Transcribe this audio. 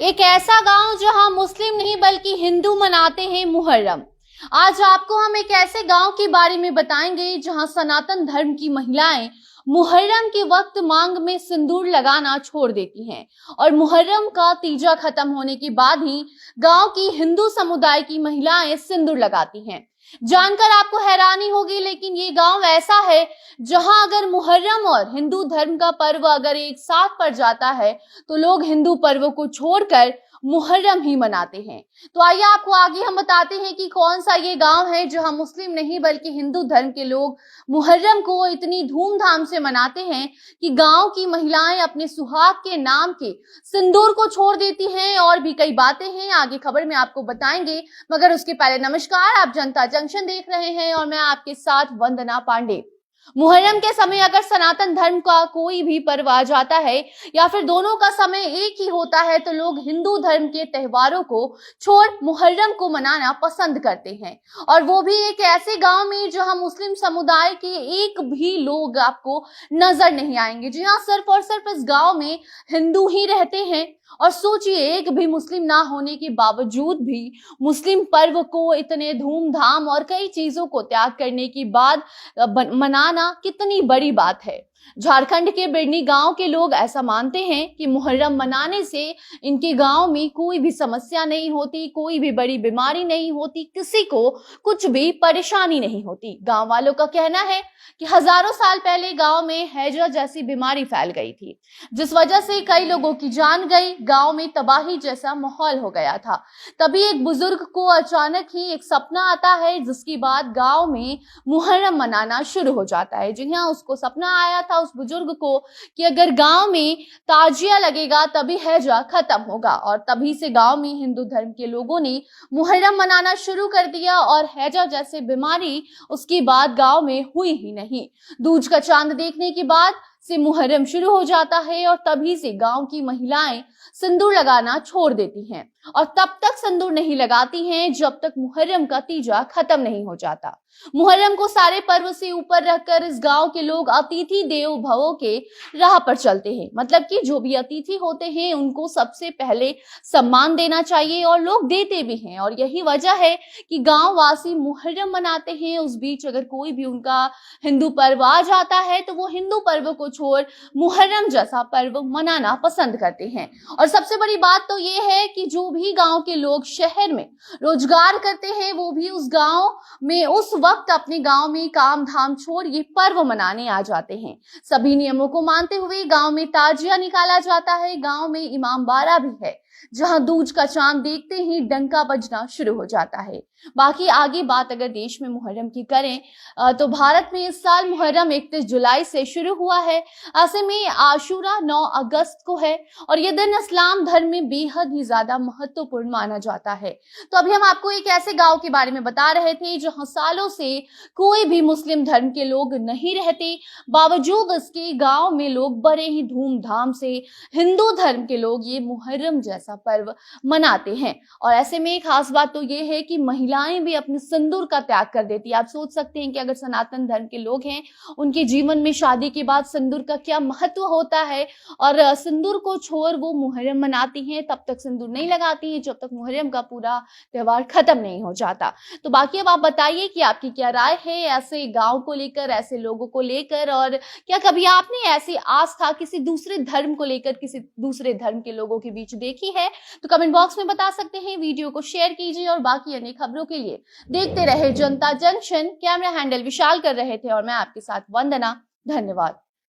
एक ऐसा गांव जहां मुस्लिम नहीं बल्कि हिंदू मनाते हैं मुहर्रम। आज आपको हम एक ऐसे गांव के बारे में बताएंगे जहां सनातन धर्म की महिलाएं मुहर्रम के वक्त मांग में सिंदूर लगाना छोड़ देती हैं और मुहर्रम का तीजा खत्म होने के बाद ही गांव की हिंदू समुदाय की महिलाएं सिंदूर लगाती हैं। जानकर आपको हैरानी होगी, लेकिन ये गांव ऐसा है जहां अगर मुहर्रम और हिंदू धर्म का पर्व अगर एक साथ पड़ जाता है तो लोग हिंदू पर्व को छोड़कर मुहर्रम ही मनाते हैं। तो आइए आपको आगे हम बताते हैं कि कौन सा ये गांव है जहां मुस्लिम नहीं बल्कि हिंदू धर्म के लोग मुहर्रम को इतनी धूमधाम से मनाते हैं कि गांव की महिलाएं अपने सुहाग के नाम के सिंदूर को छोड़ देती हैं। और भी कई बातें हैं, आगे खबर में आपको बताएंगे, मगर उसके पहले नमस्कार, आप जनता जंक्शन देख रहे हैं और मैं आपके साथ वंदना पांडे। मुहर्रम के समय अगर सनातन धर्म का कोई भी पर्व आ जाता है या फिर दोनों का समय एक ही होता है तो लोग हिंदू धर्म के त्योहारों को छोड़ मुहर्रम को मनाना पसंद करते हैं, और वो भी एक ऐसे गांव में जहां मुस्लिम समुदाय के एक भी लोग आपको नजर नहीं आएंगे। जी हाँ, सिर्फ और सिर्फ इस गांव में हिंदू ही रहते हैं। और सोचिए, एक भी मुस्लिम ना होने के बावजूद भी मुस्लिम पर्व को इतने धूमधाम और कई चीजों को त्याग करने के बाद मनाना कितनी बड़ी बात है। झारखंड के बिरनी गांव के लोग ऐसा मानते हैं कि मुहर्रम मनाने से इनके गांव में कोई भी समस्या नहीं होती, कोई भी बड़ी बीमारी नहीं होती, किसी को कुछ भी परेशानी नहीं होती। गांव वालों का कहना है कि हजारों साल पहले गांव में हैजा जैसी बीमारी फैल गई थी, जिस वजह से कई लोगों की जान गई, गांव में तबाही जैसा माहौल हो गया था। तभी एक बुजुर्ग को अचानक ही एक सपना आता है, जिसके बाद गांव में मुहर्रम मनाना शुरू हो जाता है। जी हाँ, उसको सपना आया था उस बुजुर्ग को कि अगर गांव में ताजिया लगेगा तभी हैजा खत्म होगा, और तभी से गांव में हिंदू धर्म के लोगों ने मुहर्रम मनाना शुरू कर दिया और हैजा जैसे बीमारी उसके बाद गांव में हुई ही नहीं। दूज का चांद देखने के बाद से मुहर्रम शुरू हो जाता है और तभी से गांव की महिलाएं सिंदूर लगाना छोड़ देती हैं, और तब तक सिंदूर नहीं लगाती हैं जब तक मुहर्रम का तीजा खत्म नहीं हो जाता। मुहर्रम को सारे पर्व से ऊपर रखकर इस गांव के लोग अतिथि देवो भव के राह पर चलते हैं। मतलब कि जो भी अतिथि होते हैं उनको सबसे पहले सम्मान देना चाहिए, और लोग देते भी हैं। और यही वजह है कि गांव वासी मुहर्रम मनाते हैं। उस बीच अगर कोई भी उनका हिंदू पर्व आ जाता है तो वो हिंदू पर्व को छोड़ मुहर्रम जैसा पर्व मनाना पसंद करते हैं। और सबसे बड़ी बात तो ये है कि जो भी गांव के लोग शहर में रोजगार करते हैं वो भी उस गांव में उस वक्त अपने गांव में काम धाम छोड़ ये पर्व मनाने आ जाते हैं। सभी नियमों को मानते हुए गांव में ताजिया निकाला जाता है। गांव में इमाम बाड़ा भी है जहां दूज का चांद देखते ही डंका बजना शुरू हो जाता है। बाकी आगे बात अगर देश में मुहर्रम की करें तो भारत में इस साल मुहर्रम 31 जुलाई से शुरू हुआ है। ऐसे में आशूरा 9 अगस्त को है और यह दिन इस्लाम धर्म में बेहद ही ज्यादा महत्वपूर्ण माना जाता है। तो अभी हम आपको एक ऐसे गांव के बारे में बता रहे थे जहां सालों से कोई भी मुस्लिम धर्म के लोग नहीं रहते, बावजूद इसके गांव में लोग बड़े ही धूमधाम से हिंदू धर्म के लोग ये मुहर्रम जैसा पर्व मनाते हैं। और ऐसे में खास बात तो ये है कि महिलाएं भी अपने सिंदूर का त्याग कर देती है। आप सोच सकते हैं कि अगर सनातन धर्म के लोग हैं, उनके जीवन में शादी के बाद सिंदूर का क्या महत्व होता है, और सिंदूर को छोड़ वो मुहर्रम मनाती हैं, तब तक सिंदूर नहीं लगाती हैं जब तक मुहर्रम का पूरा त्योहार खत्म नहीं हो जाता। तो बाकी अब आप बताइए कि आपकी क्या राय है ऐसे गांव को लेकर, ऐसे लोगों को लेकर, और क्या कभी आपने ऐसी आस्था किसी दूसरे धर्म को लेकर किसी दूसरे धर्म के लोगों के बीच देखी है? तो कमेंट बॉक्स में बता सकते हैं। वीडियो को शेयर कीजिए और बाकी अन्य खबरों के लिए देखते रहे जनता जंक्शन। कैमरा हैंडल विशाल कर रहे थे और मैं आपके साथ वंदना। धन्यवाद।